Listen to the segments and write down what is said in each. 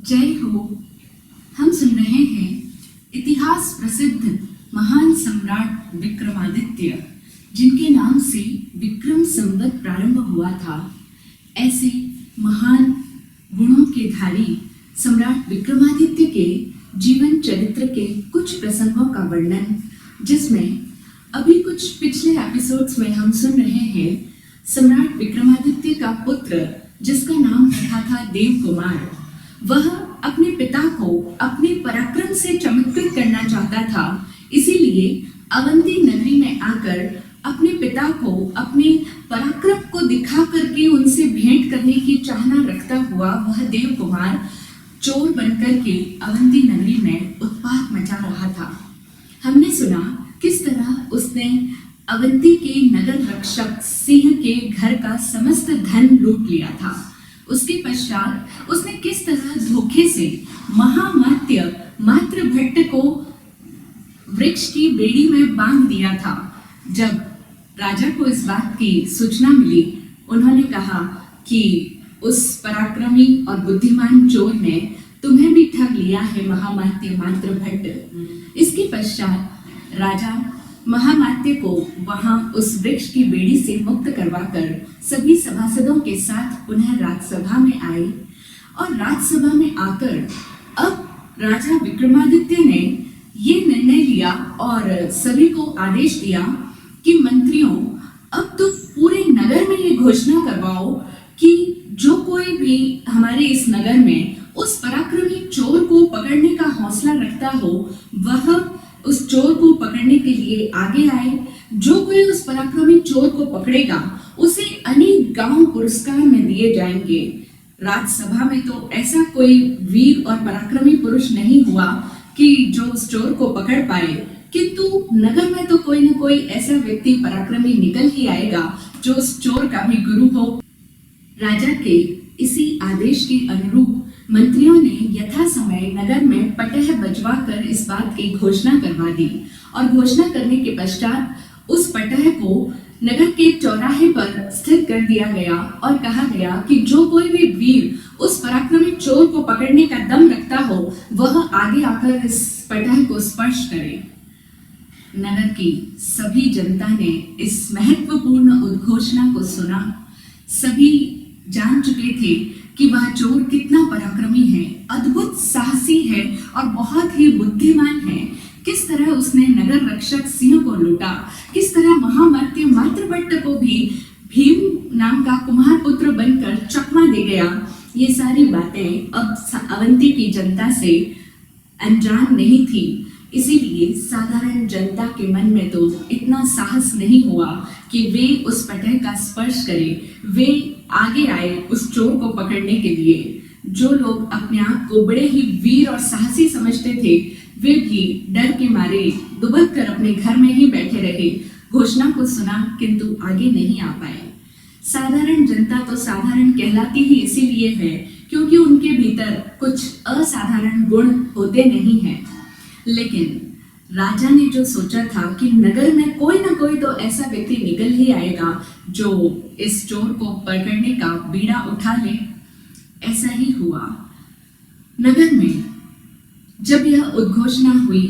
जय हो। हम सुन रहे हैं इतिहास प्रसिद्ध महान सम्राट विक्रमादित्य, जिनके नाम से विक्रम संवत प्रारंभ हुआ था। ऐसे महान गुणों के धारी सम्राट विक्रमादित्य के जीवन चरित्र के कुछ प्रसंगों का वर्णन, जिसमें अभी कुछ पिछले एपिसोड्स में हम सुन रहे हैं सम्राट विक्रमादित्य का पुत्र, जिसका नाम रखा था देवकुमार। वह अपने पिता को अपने पराक्रम से चमत्कृत करना चाहता था, इसीलिए अवंती नगरी में आकर अपने पिता को अपने पराक्रम को दिखा करके उनसे भेंट करने की चाहना रखता हुआ वह देवकुमार चोर बनकर के अवंती नगरी में उत्पात मचा रहा था। हमने सुना किस तरह उसने अवंती के नगर रक्षक सिंह के घर का समस्त धन लूट लिया था। उसके पश्चात उसने किस तरह धोखे से महामात्य मातृभट्ट को वृक्ष की बेड़ी में बांध दिया था। जब राजा को इस बात की सूचना मिली, उन्होंने कहा कि उस पराक्रमी और बुद्धिमान चोर ने तुम्हें भी ठग लिया है महामात्य मातृभट्ट। इसके पश्चात राजा महामात्य को वहां उस वृक्ष की बेड़ी से मुक्त करवाकर सभी सभासदों के साथ पुनः राजसभा में आए। और राजसभा में आकर अब राजा विक्रमादित्य ने ये निर्णय लिया और सभी को आदेश दिया कि मंत्रियों, अब तो पूरे नगर में ये घोषणा करवाओ कि जो कोई भी हमारे इस नगर में उस पराक्रमी चोर को पकड़ने का हौसला रखता हो, वह उस चोर को पकड़ने के लिए आगे आए। जो कोई उस पराक्रमी चोर को पकड़ेगा, उसे अनेक गांव पुरस्कार में दिए जाएंगे। राजसभा में तो ऐसा कोई वीर और पराक्रमी पुरुष नहीं हुआ कि जो उस चोर को पकड़ पाए, किंतु नगर में तो कोई न कोई ऐसा व्यक्ति पराक्रमी निकल ही आएगा जो उस चोर का भी गुरु हो। राजा के इसी आदेश के अनुरूप मंत्रियों ने यथा समय नगर में पटह बजवा कर इस बात की घोषणा करवा दी। और घोषणा करने के पश्चात उस पटह को नगर के चौराहे पर स्थित कर दिया गया और कहा गया कि जो कोई भी वीर उस पराक्रमी चोर को पकड़ने का दम रखता हो, वह आगे आकर इस पटह को स्पर्श करे। नगर की सभी जनता ने इस महत्वपूर्ण उद्घोषणा को सुना। सभी जान चुके थे कि वह चोर कितना पराक्रमी है, अद्भुत साहसी है और बहुत ही बुद्धिमान है। किस तरह उसने नगर रक्षक सिंह को लूटा, किस तरह महामात्य मातृभट्ट को भी भीम नाम का कुमार पुत्र बनकर चकमा दे गया। ये सारी बातें अब अवंती की जनता से अनजान नहीं थी, इसीलिए साधारण जनता के मन में तो इतना साहस नहीं हुआ कि वे उस पटह का स्पर्श करें। वे आगे आए उस चोर को पकड़ने के लिए। जो लोग अपने आप को बड़े ही वीर और साहसी समझते थे, वे भी डर के मारे दुबक कर अपने घर में ही बैठे रहे। घोषणा को सुना किंतु आगे नहीं आ पाए। साधारण जनता तो साधारण कहलाती ही इसीलिए है क्योंकि उनके भीतर कुछ असाधारण गुण होते नहीं हैं। लेकिन राजा ने जो सोचा था कि नगर में कोई ना कोई तो ऐसा व्यक्ति निकल ही आएगा जो इस चोर को पकड़ने का बीड़ा उठा ले, ऐसा ही हुआ। नगर में जब यह उद्घोषणा हुई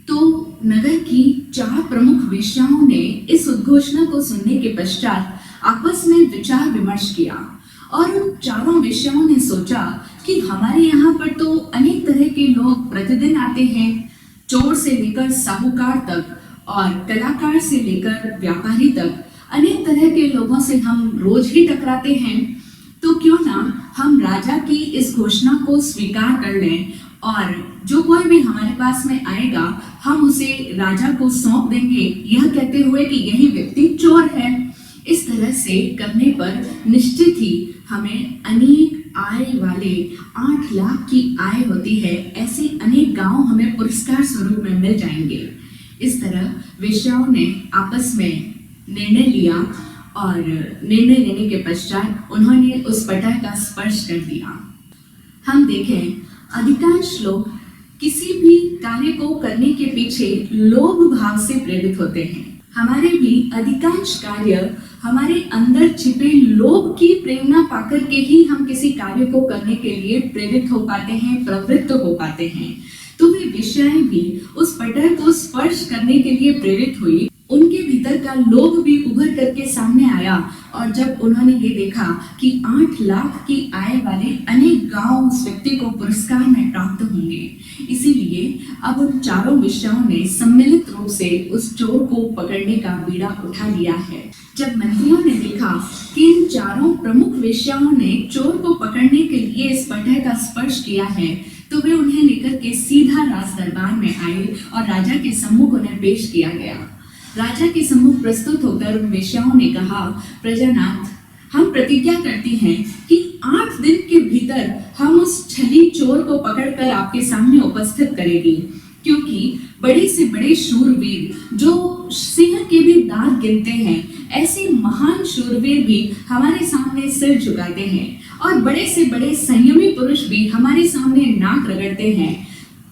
तो नगर की 4 प्रमुख वेश्याओं ने इस उद्घोषणा को सुनने के पश्चात आपस में विचार विमर्श किया। और उन चारों वेश्याओं ने सोचा कि हमारे यहाँ पर तो अनेक तरह के लोग प्रतिदिन आते हैं, चोर से लेकर साहूकार तक और कलाकार से लेकर व्यापारी तक अनेक तरह के लोगों से हम रोज ही टकराते हैं। तो क्यों ना हम राजा की इस घोषणा को स्वीकार कर लें और जो कोई भी हमारे पास में आएगा, हम उसे राजा को सौंप देंगे, यह कहते हुए कि यही व्यक्ति चोर है। इस तरह से करने पर निश्चित ही हमें अनेक आय वाले 8 लाख की आय होती है, ऐसे अनेक गांव हमें पुरस्कार स्वरूप में मिल जाएंगे। इस तरह वेश्याओं ने आपस में निर्णय लिया और निर्णय लेने के पश्चात उन्होंने उस पटह का स्पर्श कर दिया। हम देखें, अधिकांश लोग किसी भी कार्य को करने के पीछे लोभ भाव से प्रेरित होते हैं। हमारे भी अधिकांश कार्य हमारे अंदर छिपे लोभ की प्रेरणा पाकर के ही हम किसी कार्य को करने के लिए प्रेरित हो पाते हैं, प्रवृत्त हो पाते हैं। तो वे वेश्याएं भी उस पटल को स्पर्श करने के लिए प्रेरित हुई। उनके भीतर का लोभ भी उभर करके सामने आया और जब उन्होंने ये देखा कि 8 लाख की आय वाले अनेक गांव उस व्यक्ति को पुरस्कार में प्राप्त होंगे, इसीलिए अब उन चारों वेश्याओं ने सम्मिलित रूप से उस चोर को पकड़ने का बीड़ा उठा लिया है। जब मंत्रियों ने देखा कि इन चारों प्रमुख वेश्याओं ने चोर को पकड़ने के लिए इस पटल का स्पर्श किया है, तो वे उन्हें लेकर के सीधा राज दरबार में आए और राजा के सम्मुख उन्हें पेश किया गया। राजा के सम्मुख प्रस्तुत होकर वेश्याओं ने कहा, प्रजानाथ, हम प्रतिज्ञा करती हैं कि 8 दिन के भीतर हम उस छली चोर को पकड़कर आपके सामने उपस्थित करेंगी, क्योंकि बड़े से बड़े शूरवीर जो सिंह के भी दांत गिनते हैं, ऐसे महान शूरवीर भी हमारे सामने सिर झुकाते हैं और बड़े से बड़े संयमी पुरुष भी हमारे सामने नाक रगड़ते हैं।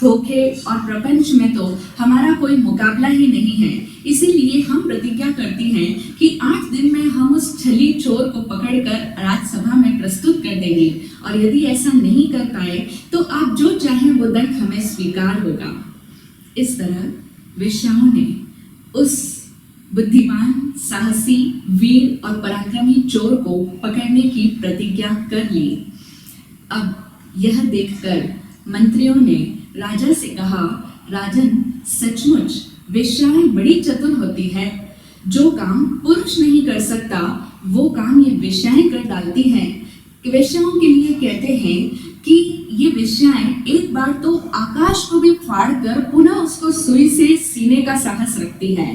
धोखे और प्रपंच में तो हमारा कोई मुकाबला ही नहीं है। इसीलिए हम प्रतिज्ञा करती हैं कि 8 दिन में हम उस छली चोर को पकड़कर राज्यसभा में प्रस्तुत कर देंगे और यदि ऐसा नहीं कर पाए तो आप जो चाहें वो दंड हमें स्वीकार होगा। इस तरह वेश्याओं ने उस बुद्धिमान, साहसी, वीर और पराक्रमी चोर को पकड़ने की प्रतिज्ञा कर ली। अब यह देखकर मंत्रियों ने राजा से कहा, राजन, सचमुच वेश्याएं बड़ी चतुर होती है। जो काम पुरुष नहीं कर सकता वो काम ये वेश्याएं कर डालती हैं। वेश्याओं के लिए कहते हैं कि ये वेश्याएं एक बार तो आकाश को भी फाड़ कर पुनः उसको सुई से सीने का साहस रखती हैं।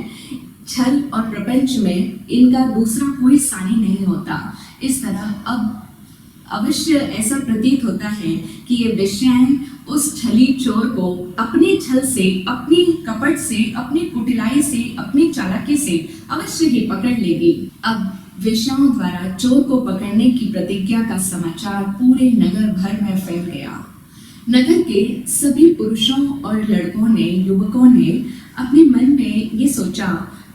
छल और प्रपंच में इनका दूसरा कोई सानी नहीं होता। इस तरह अब अवश्य ऐसा प्रतीत होता है कि ये वेश्याएं उस छली चोर को अपने छल से, अपनी कपट से, अपनी कुटिलाई से, अपनी चालाकी से अवश्य ही पकड़ लेगी। अब वेश्याओं द्वारा चोर को पकड़ने की प्रतिज्ञा का समाचार पूरे नगर भर में फैल गया। नगर के सभी पुरुषों और लड़कों ने, युवकों ने अपने मन में ये सोचा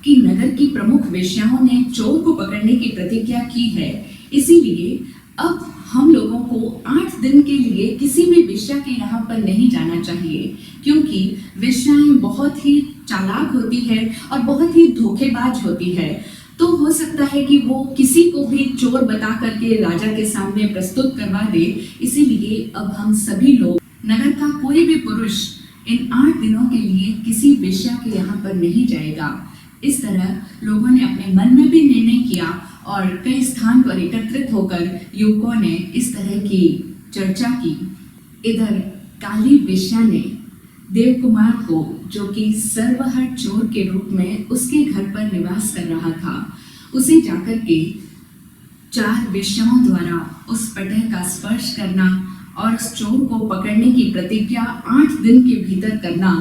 कि नगर की प्रमुख वेश्याओं ने चोर को पकड़ने की प्रतिज्ञा की है, इसीलिए अब हम लोगों को 8 दिन के लिए किसी भी वेश्या के यहाँ पर नहीं जाना चाहिए, क्योंकि वेश्याएं बहुत ही चालाक होती है और बहुत ही धोखेबाज होती है। तो हो सकता है कि वो किसी को भी चोर बता करके राजा के सामने प्रस्तुत करवा दे। इसीलिए अब हम सभी लोग, नगर का कोई भी पुरुष इन 8 दिनों के लिए किसी वेश्या के यहाँ पर नहीं जाएगा। इस तरह लोगों ने अपने मन में भी निर्णय किया और कई स्थान पर एकत्रित होकर युवकों ने इस तरह की चर्चा की। इधर काली वेश्या ने देवकुमार को, जो कि सर्वहर चोर के रूप में उसके घर पर निवास कर रहा था, उसे जाकर के 4 वेश्याओं द्वारा उस पटल का स्पर्श करना और उस चोर को पकड़ने की प्रतिज्ञा 8 दिन के भीतर करना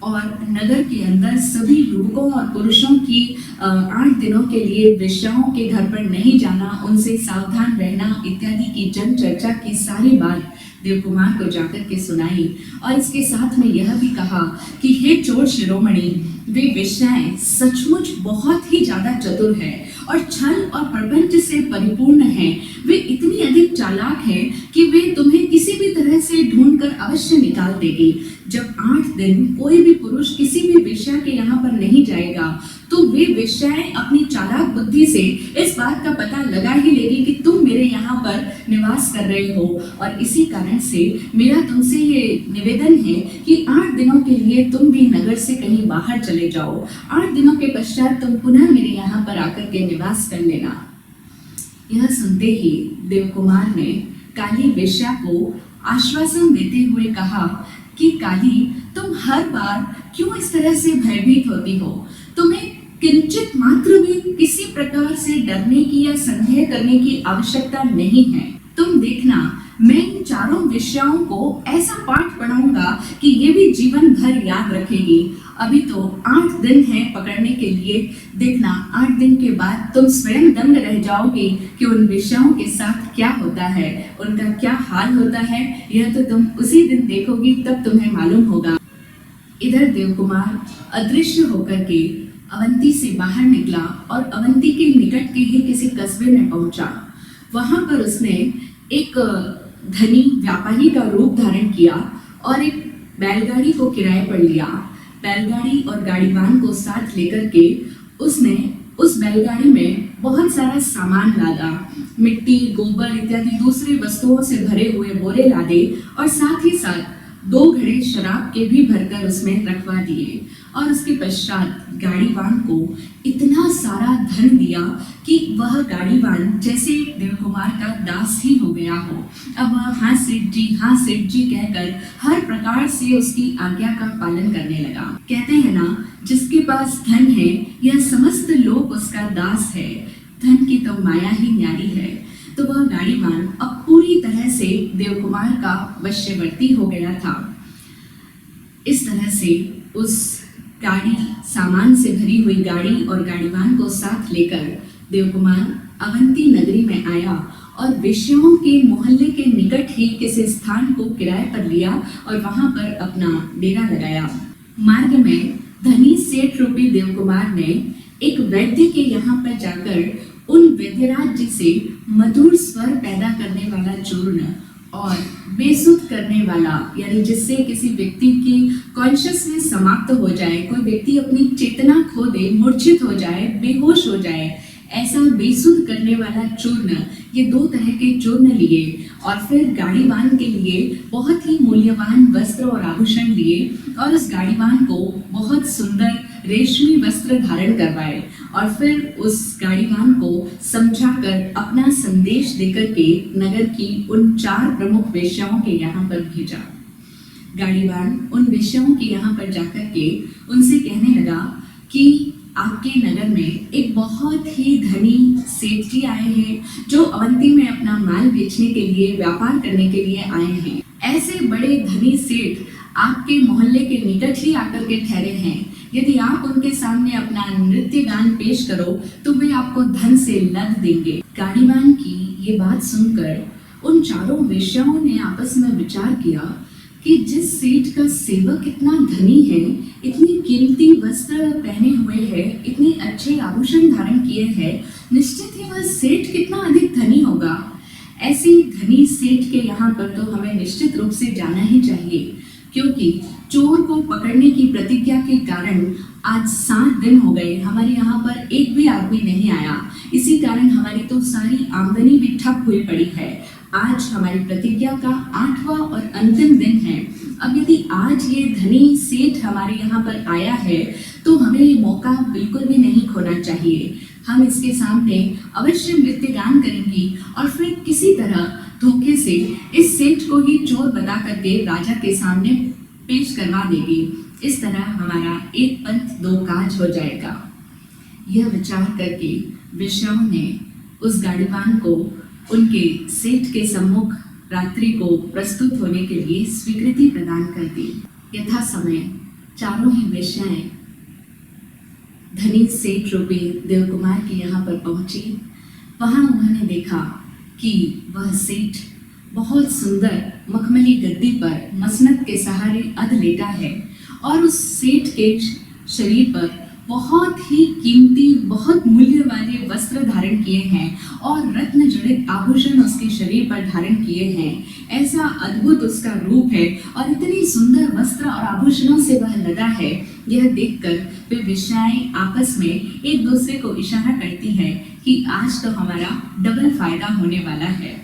और नगर के अंदर सभी युवकों और पुरुषों की 8 दिनों के लिए वेश्याओं के घर पर नहीं जाना, उनसे सावधान रहना इत्यादि की जन चर्चा की सारी बात देवकुमार को जाकर के सुनाई। और इसके साथ में यह भी कहा कि हे चोर शिरोमणि, वे वेश्याएं सचमुच बहुत ही ज्यादा चतुर है और छल और प्रपंच से परिपूर्ण है। वे इतनी अधिक चालाक है कि वे तुम्हें किसी भी तरह से ढूंढकर अवश्य निकाल देगी। जब 8 दिन कोई भी पुरुष किसी भी वेश्या के यहाँ पर नहीं जाएगा तो वे वेश्याएं अपनी चालाक बुद्धि से इस बात का पता लगा ही लेगी कि तुम मेरे यहाँ पर निवास कर रहे हो। और इसी कारण से मेरा तुमसे ये निवेदन है कि 8 दिनों के लिए तुम भी नगर से कहीं बाहर चले जाओ। 8 दिनों के पश्चात तुम पुनः मेरे यहाँ पर आकर के निवास कर लेना। यह सुनते ही देवकुमार ने काली वेश्या को आश्वासन देते हुए कहा कि काली, तुम हर बार क्यों इस तरह से भयभीत होती हो? तुम्हें किंचित मात्र भी किसी प्रकार से डरने की या संदेह करने की आवश्यकता नहीं है। तुम देखना, मैं इन 4 वेश्याओं को ऐसा पाठ पढ़ाऊंगा कि ये भी जीवन भर याद रखेगी। अभी तो 8 दिन है पकड़ने के लिए। देखना, 8 दिन के बाद तुम स्वयं दंग रह जाओगी कि उन वेश्याओं के साथ क्या होता है, उनका क्या हाल होता है। यह तो तुम उसी दिन देखोगी, तब तुम्हें मालूम होगा। इधर देवकुमार अदृश्य होकर के अवंती से बाहर निकला और अवंती के निकट के ही किसी कस्बे में पहुंचा। वहां पर उसने एक धनी व्यापारी का रूप धारण किया और एक बैलगाड़ी को किराए पर लिया। बैलगाड़ी और गाड़ीवान को साथ लेकर के उसने उस बैलगाड़ी में बहुत सारा सामान लादा, मिट्टी, गोबर इत्यादि दूसरी वस्तुओं से भरे हुए बोरे लादे और साथ ही साथ 2 घड़े शराब के भी भरकर उसमें रखवा दिए। और उसके पश्चात गाड़ीवान को इतना सारा धन दिया कि वह गाड़ीवान जैसे देवकुमार का दास ही हो गया हो। अब वह हाँ सेठ जी कहकर हर प्रकार से उसकी आज्ञा का पालन करने लगा। कहते हैं ना, जिसके पास धन है यह समस्त लोग उसका दास है, धन की तो माया ही न्यारी है। तो वह गाड़ीवान अब पूरी तरह से देवकुमार का वशवर्ती हो गया था। इस तरह से उस गाड़ी, सामान से भरी हुई गाड़ी और गाड़ीवान को साथ लेकर देवकुमार अवंती नगरी में आया और वेश्याओं के मोहल्ले के निकट ही किसी स्थान को किराए पर लिया और वहां पर अपना डेरा लगाया। मार्ग में धनी सेठ रूपी देवकुमार ने एक वैद्य के यहाँ पर जाकर उन वैद्यराज जी से मधुर स्वर पैदा करने वाला चूर्ण और बेसुध करने वाला, यानी जिससे किसी व्यक्ति की कॉन्शियसनेस समाप्त हो जाए, कोई व्यक्ति अपनी चेतना खो दे, मूर्छित हो जाए, बेहोश हो जाए, ऐसा बेसुध करने वाला चूर्ण, ये 2 तरह के चूर्ण लिए और फिर गाड़ीवान के लिए बहुत ही मूल्यवान वस्त्र और आभूषण लिए और उस गाड़ीवान को बहुत सुंदर रेशमी वस्त्र धारण करवाए और फिर उस गाड़ीवान को समझाकर अपना संदेश देकर के नगर की उन 4 प्रमुख वेश्याओं के यहाँ पर भेजा। गाड़ीवान उन वेश्याओं के यहाँ पर जाकर के उनसे कहने लगा कि आपके नगर में एक बहुत ही धनी सेठ जी आए हैं जो अवंती में अपना माल बेचने के लिए, व्यापार करने के लिए आए हैं। ऐसे बड़े धनी सेठ आपके मोहल्ले के निकट ही आकर के ठहरे हैं। यदि आप उनके सामने अपना नृत्य गान पेश करो तो वे आपको धन से लद देंगे। गाड़ीवान की ये बात सुनकर उन 4 वेश्याओं ने आपस में विचार किया कि जिस सेठ का सेवक इतना धनी है, इतनी कीमती वस्त्र पहने हुए है, इतनी अच्छे आभूषण धारण किए हैं, निश्चित ही वह सेठ कितना अधिक धनी होगा। ऐसे धनी सेठ के यहाँ पर तो हमें निश्चित रूप से जाना ही चाहिए, क्योंकि चोर को पकड़ने की प्रतिज्ञा के कारण आज 7 दिन हो गए, हमारे यहाँ पर एक भी आदमी नहीं आया। इसी कारण हमारी तो सारी आमदनी भी ठप हुई पड़ी है। आज हमारी प्रतिज्ञा का 8वां और अंतिम दिन है। अब यदि आज ये धनी सेठ हमारे यहाँ पर आया है तो हमें ये मौका बिल्कुल भी नहीं खोना चाहिए। हम इसके सामने अवश्य नृत्य गान करेंगी और फिर किसी तरह धोखे से इस सेठ को ही चोर बता करके राजा के सामने पेश करवा देगी। इस तरह हमारा एक पंथ 2 काज हो जाएगा। यह विचार करके वेश्याओं ने उस गाड़ीवान को उनके सेठ के सम्मुख रात्रि को प्रस्तुत होने के लिए स्वीकृति प्रदान कर दी। यथा समय 4 ही वेश्याएं धनी सेठ रूपी देवकुमार के यहाँ पर पहुंची। वहां उन्होंने देखा कि वह सेठ बहुत सुंदर मखमली गद्दी पर मसनद के सहारे अध लेटा है और उस सेठ के शरीर पर बहुत ही कीमती, बहुत मूल्य वाले वस्त्र धारण किए हैं और रत्न जड़ित आभूषण उसके शरीर पर धारण किए हैं। ऐसा अद्भुत उसका रूप है और इतनी सुंदर वस्त्र और आभूषणों से वह लदा है। यह देखकर वे वेश्याएं आपस में एक दूसरे को इशारा करती हैं कि आज तो हमारा डबल फायदा होने वाला है।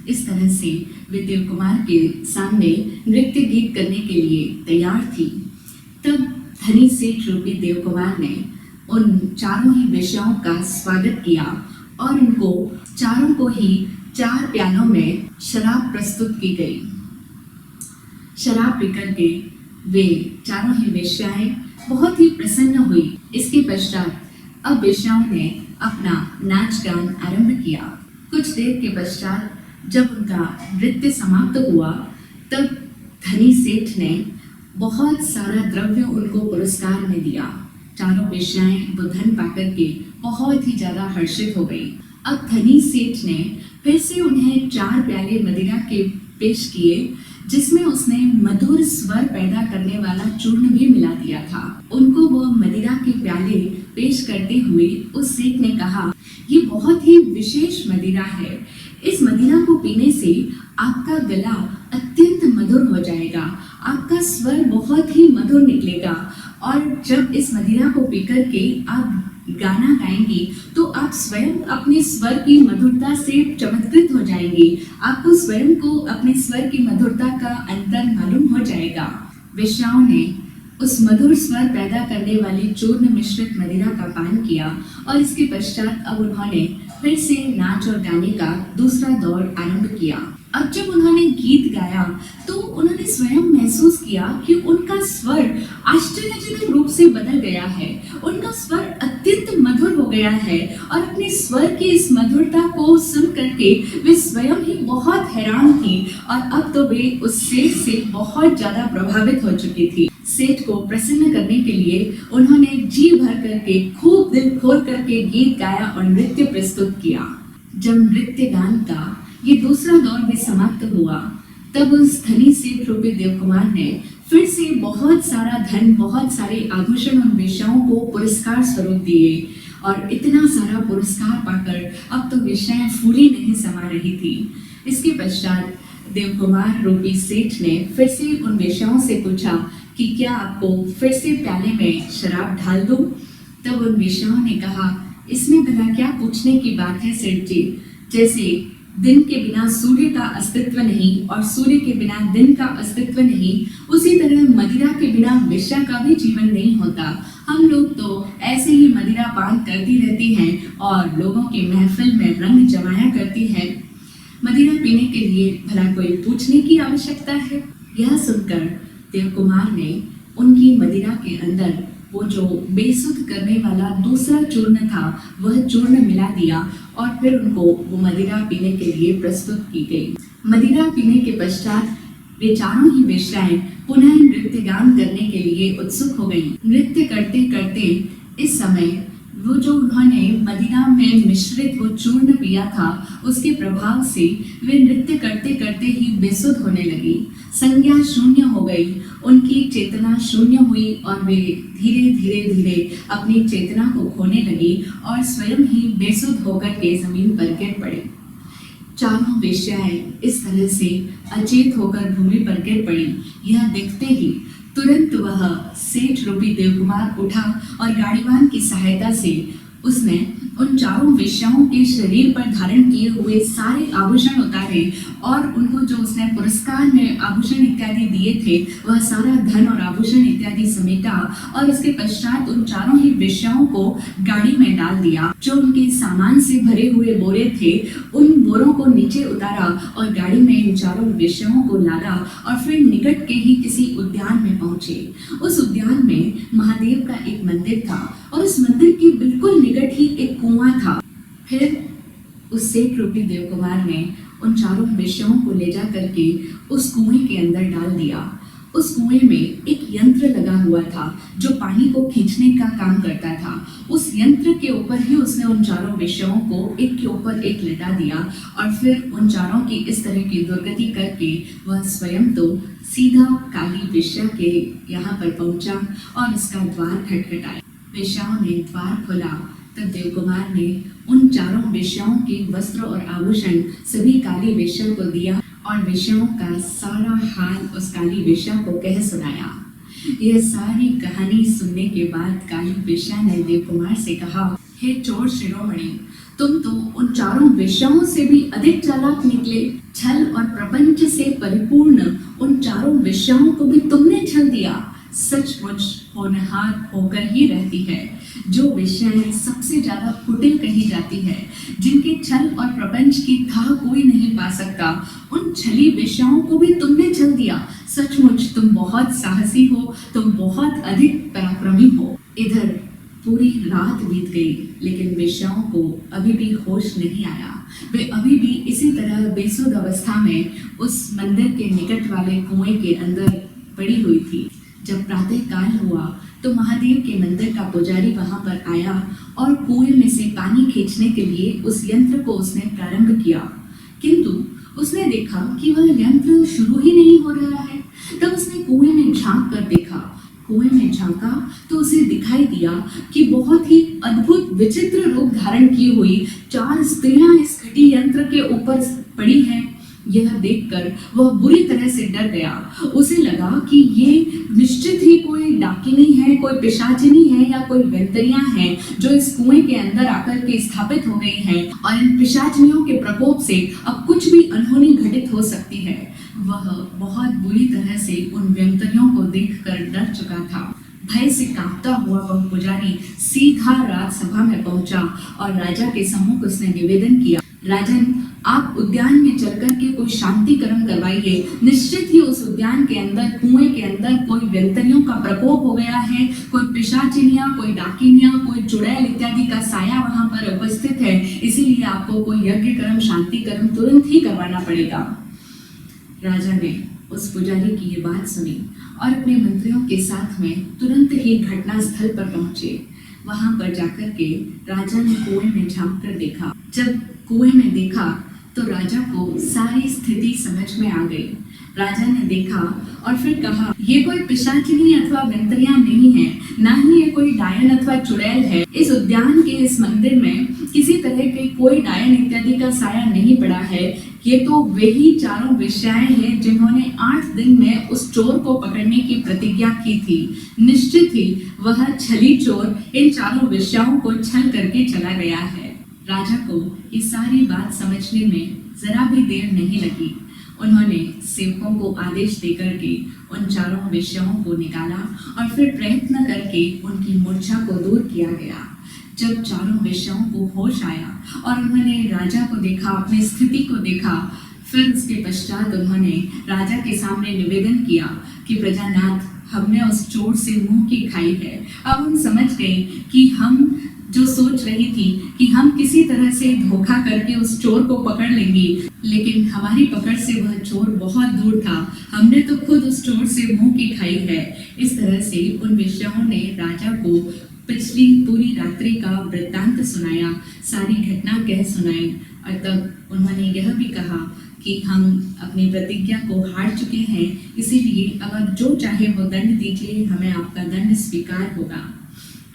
इस तरह से वे देवकुमार के सामने नृत्य गीत करने के लिए तैयार थी। तब धनी सेठ रूपी देवकुमार ने उन 4 ही वेश्याओं का स्वागत किया और उनको 4 को ही 4 प्यालों में शराब प्रस्तुत की गई। शराब पीकर के वे 4 ही वेश्याएं बहुत ही प्रसन्न हुई। इसके पश्चात अब वेश्याओं ने अपना नाच गान आरंभ किया। कुछ देर के पश्चात जब उनका नृत्य समाप्त हुआ तब धनी सेठ ने बहुत सारा द्रव्य उनको पुरस्कार में दिया। 4 वेश्याएं वो धन पाकर के बहुत ही ज़्यादा हर्षित हो गई। अब धनी सेठ ने फिर से उन्हें 4 प्याले मदिरा के पेश किए जिसमें उसने मधुर स्वर पैदा करने वाला चूर्ण भी मिला दिया था। उनको वो मदिरा के प्याले पेश करते हुए उस सेठ ने कहा, ये बहुत ही विशेष मदिरा है। इस मदिरा को पीने से आपका गला अत्यंत मधुर हो जाएगा, आपका स्वर बहुत ही मधुर निकलेगा, और जब इस मदिरा को पीकर के आप गाना गाएंगी तो आप स्वयं अपने स्वर की मधुरता से चमत्कृत हो जाएंगी। आपको स्वयं को अपने स्वर की मधुरता का अंतर मालूम हो जाएगा। वेश्याओं ने उस मधुर स्वर पैदा करने वाली चूर्ण मिश्रित मदिरा का पान किया और इसके पश्चात अब उन्होंने फिर से नाच और गाने का दूसरा दौर आरंभ किया। अब जब उन्होंने गीत गाया तो उन्होंने स्वयं महसूस किया कि उनका स्वर आश्चर्यजनक रूप से बदल गया है। उनका स्वर अत्यंत मधुर हो गया है और अपने स्वर की इस मधुरता को सुन करके वे स्वयं ही बहुत हैरान थी और अब तो वे उस सेठ से बहुत ज्यादा प्रभावित हो चुकी थी। सेठ को प्रसन्न करने के लिए उन्होंने जी भर करके खूब दिल खोल करके गीत गाया और नृत्य प्रस्तुत किया। जब नृत्य गान का ये दूसरा दौर भी समाप्त हुआ तब उस धनी सेठ रूपी देवकुमार ने फिर से बहुत सारा धन, बहुत सारे आभूषण उन वेश्याओं को पुरस्कार स्वरूप दिए और इतना सारा पुरस्कार पाकर अब तो वेश्याएं फूली नहीं समा रही थी। इसके पश्चात देवकुमार रूपी सेठ ने फिर से उन वेश्याओं से पूछा कि क्या आपको फिर से प्याले में शराब ढाल दूं? तब उन वेश्याओं ने कहा, इसमें भला क्या पूछने की बात है सेठ जी। जैसे दिन के बिना सूर्य का अस्तित्व नहीं और सूर्य के बिना दिन का अस्तित्व नहीं, उसी तरह मदिरा के बिना वेश्या का भी जीवन नहीं होता। हम लोग तो ऐसे ही मदिरा पान करती रहती हैं और लोगों की महफिल में रंग जमाया करती हैं। मदिरा पीने के लिए भला कोई पूछने की आवश्यकता है? यह सुनकर देवकुमार ने उनकी मदिरा के अंदर वो जो बेसुध करने वाला दूसरा चूर्ण था वह चूर्ण मिला दिया और फिर उनको वो मदिरा पीने के लिए प्रस्तुत की गई। मदिरा पीने के पश्चात वे चारों ही वेश्याएं पुनः नृत्य गान करने के लिए उत्सुक हो गईं। नृत्य करते करते इस समय वो जो उन्होंने मदिरा में मिश्रित वो चूर्ण पिया था उसके प्रभाव से वे नृत्य करते करते ही बेसुध होने लगी। संज्ञा शून्य हो गई, उनकी चेतना शून्य हुई और वे धीरे धीरे धीरे अपनी चेतना को खोने लगी और स्वयं ही बेसुध होकर के जमीन पर गिर पड़ी। चारों वेश्याएं इस तरह से अचेत होकर भूमि पर गिर पड़ी। यह देखते ही तुरंत वह सेठ रूपी देवकुमार उठा और गाड़ीवान की सहायता से उसने उन चारों वेश्याओं के शरीर पर धारण किए हुए सारे आभूषण उतारे और उनको जो उसने पुरस्कार में आभूषण इत्यादि दिए थे वह सारा धन और आभूषण इत्यादि समेटा और उसके पश्चात उन चारों ही वेश्याओं को गाड़ी में डाल दिया। जो उनके सामान से भरे हुए बोरे थे उन बोरों को नीचे उतारा और गाड़ी में इन चारों वेश्याओं को लादा और फिर निकट के ही किसी उद्यान में पहुंचे। उस उद्यान में महादेव का एक मंदिर था और उस मंदिर के बिल्कुल निकट ही एक कुआं था। फिर उस सेठ रूपी देवकुमार ने उन चारों वेश्याओं को ले जा करके उस कुएं के अंदर डाल दिया। उस कुएं में एक यंत्र लगा हुआ था जो पानी को खींचने का काम करता था। उस यंत्र के ऊपर ही उसने उन चारों वेश्याओं को एक के ऊपर एक लेटा दिया और फिर उन चारों की इस तरह की दुर्गति करके वह स्वयं तो सीधा काली वेश्या के यहाँ पर पहुंचा और उसका द्वार खटखटाया। वेश्याओं ने द्वार खोला तब देवकुमार ने उन चारों वेश्याओं के वस्त्र और आभूषण सभी काली वेश्या को दिया और वेश्याओं का सारा हाल उस काली वेश्या को कह सुनाया। यह सारी कहानी सुनने के बाद काली वेश्या ने देवकुमार से कहा, हे चोर शिरोमणि, तुम तो उन चारों वेश्याओं से भी अधिक चालाक निकले। छल और प्रपंच से परिपूर्ण उन चारों वेश्याओं को भी तुमने छल दिया। सचमुच होनहार होकर ही रहती है जो वेश्याएं सबसे ज्यादा कुटिल कही जाती है, जिनके छल और प्रपंच की था कोई नहीं पा सकता। उन छली वेश्याओं को भी तुमने छल दिया। सचमुच तुम बहुत साहसी हो, तुम बहुत अधिक पराक्रमी हो। इधर पूरी रात बीत गई लेकिन वेश्याओं को अभी भी होश नहीं आया। वे अभी भी इसी तरह बेसुध अवस्था में उस मंदिर के निकट वाले कुएं के अंदर पड़ी हुई थी। जब प्रातः काल हुआ तो महादेव के मंदिर का पुजारी वहां पर आया और कुएं में से पानी खींचने के लिए उस यंत्र को उसने प्रारंभ किया, किंतु उसने देखा कि वह यंत्र शुरू ही नहीं हो रहा है। तब उसने कुएं में झांक कर देखा। कुएं में झांका तो उसे दिखाई दिया कि बहुत ही अद्भुत विचित्र रूप धारण की हुई 4 स्त्रियां इस घटी यंत्र के ऊपर पड़ी हैं। यह देखकर वह बुरी तरह से डर गया। उसे लगा कि ये निश्चित ही कोई डाकिनी है, कोई पिशाचिनी है या कोई वेंतरियां हैं जो इस कुएं के अंदर आकर के स्थापित हो गई हैं और इन पिशाचिनियों के प्रकोप से अब कुछ भी अनहोनी घटित हो सकती है। वह बहुत बुरी तरह से उन वेंतरियों को देखकर डर चुका था। भय से कांपता हुआ वह पुजारी सीधा राजसभा में पहुंचा और राजा के सम्मुख उसने निवेदन किया, राजन, आप उद्यान में चलकर के कोई शांति कर्म करवाइए। निश्चित ही उस उद्यान के अंदर, कुएं के अंदर कोई वेंतरियों का प्रकोप हो गया है, कोई पिशाचिनियां, कोई डाकिनियां, कोई चुड़ैल इत्यादि का साया वहां पर उपस्थित है। इसीलिए आपको कोई यज्ञ कर्म, शांति कर्म तुरंत ही करवाना पड़ेगा। राजा ने उस पुजारी की ये बात सुनी और अपने मंत्रियों के साथ में तुरंत ही घटना स्थल पर पहुंचे। वहां पर जाकर के राजा ने कुएं में झांक कर देखा। जब कुएं में देखा तो राजा को सारी स्थिति समझ में आ गई। राजा ने देखा और फिर कहा, ये कोई पिशाचिनी अथवा वेंतरियां नहीं है, ना ही ये कोई डायन अथवा चुड़ैल है। इस उद्यान के, इस मंदिर में किसी तरह के कोई डायन इत्यादि का साया नहीं पड़ा है। ये तो वही 4 वेश्याएं हैं जिन्होंने 8 दिन में उस चोर को पकड़ने की प्रतिज्ञा की थी। निश्चित ही वह छली चोर इन 4 वेश्याओं को छल करके चला गया है। राजा को ये सारी बात समझने में जरा भी देर नहीं लगी। उन्होंने सेवकों को आदेश देकर के उन 4 वेश्याओं को निकाला और फिर प्रयत्न करके उनकी मूर्छा को दूर किया गया। जब 4 वेश्याओं को होश आया और उन्होंने राजा को देखा, अपनी स्थिति को देखा, फिर उसके पश्चात उन्होंने राजा के सामने निवेदन किया कि प्रजानाथ, हमने उस चोर से मुंह की खाई है। अब हम समझ गए कि हम जो सोच रही थी कि हम किसी तरह से धोखा करके उस चोर को पकड़ लेंगी, लेकिन हमारी पकड़ से वह चोर बहुत दूर था। हमने तो खुद उस चोर से मुंह की खाई है। इस तरह से उन वेश्याओं ने राजा को पिछली पूरी रात्रि का वृत्तांत सुनाया, सारी घटना कह सुनाई और तब उन्होंने यह भी कहा कि हम अपनी प्रतिज्ञा को हार चुके हैं, इसीलिए अब आप जो चाहे वो दंड दीजिए, हमें आपका दंड स्वीकार होगा।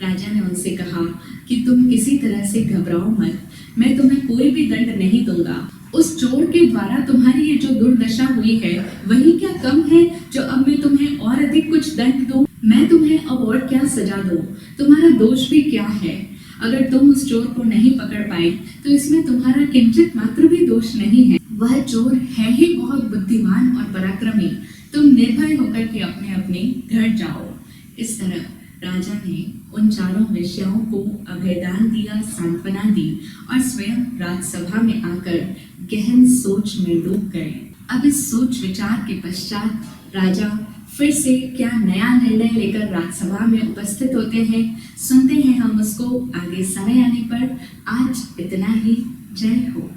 राजा ने उनसे कहा कि तुम किसी तरह से घबराओ मत, मैं तुम्हें कोई भी दंड नहीं दूंगा। उस चोर के द्वारा तुम्हारी ये जो दुर्दशा हुई है वही क्या कम है जो अब मैं तुम्हें और अधिक कुछ दंड दूं? मैं तुम्हें अब और क्या सजा दूं? तुम्हारा दोष भी क्या है? अगर तुम उस चोर को नहीं पकड़ पाए तो इसमें तुम्हारा किंचित मात्र भी दोष नहीं है। वह चोर है ही बहुत बुद्धिमान और पराक्रमी। तुम निर्भय होकर के अपने अपने घर जाओ। इस तरह राजा ने उन 4 वेश्याओं को अभयदान दिया, सांत्वना दी और स्वयं राजसभा में आकर गहन सोच में डूब गए। अब इस सोच विचार के पश्चात राजा फिर से क्या नया निर्णय लेकर राजसभा में उपस्थित होते हैं, सुनते हैं हम उसको आगे समय आने पर। आज इतना ही। जय हो।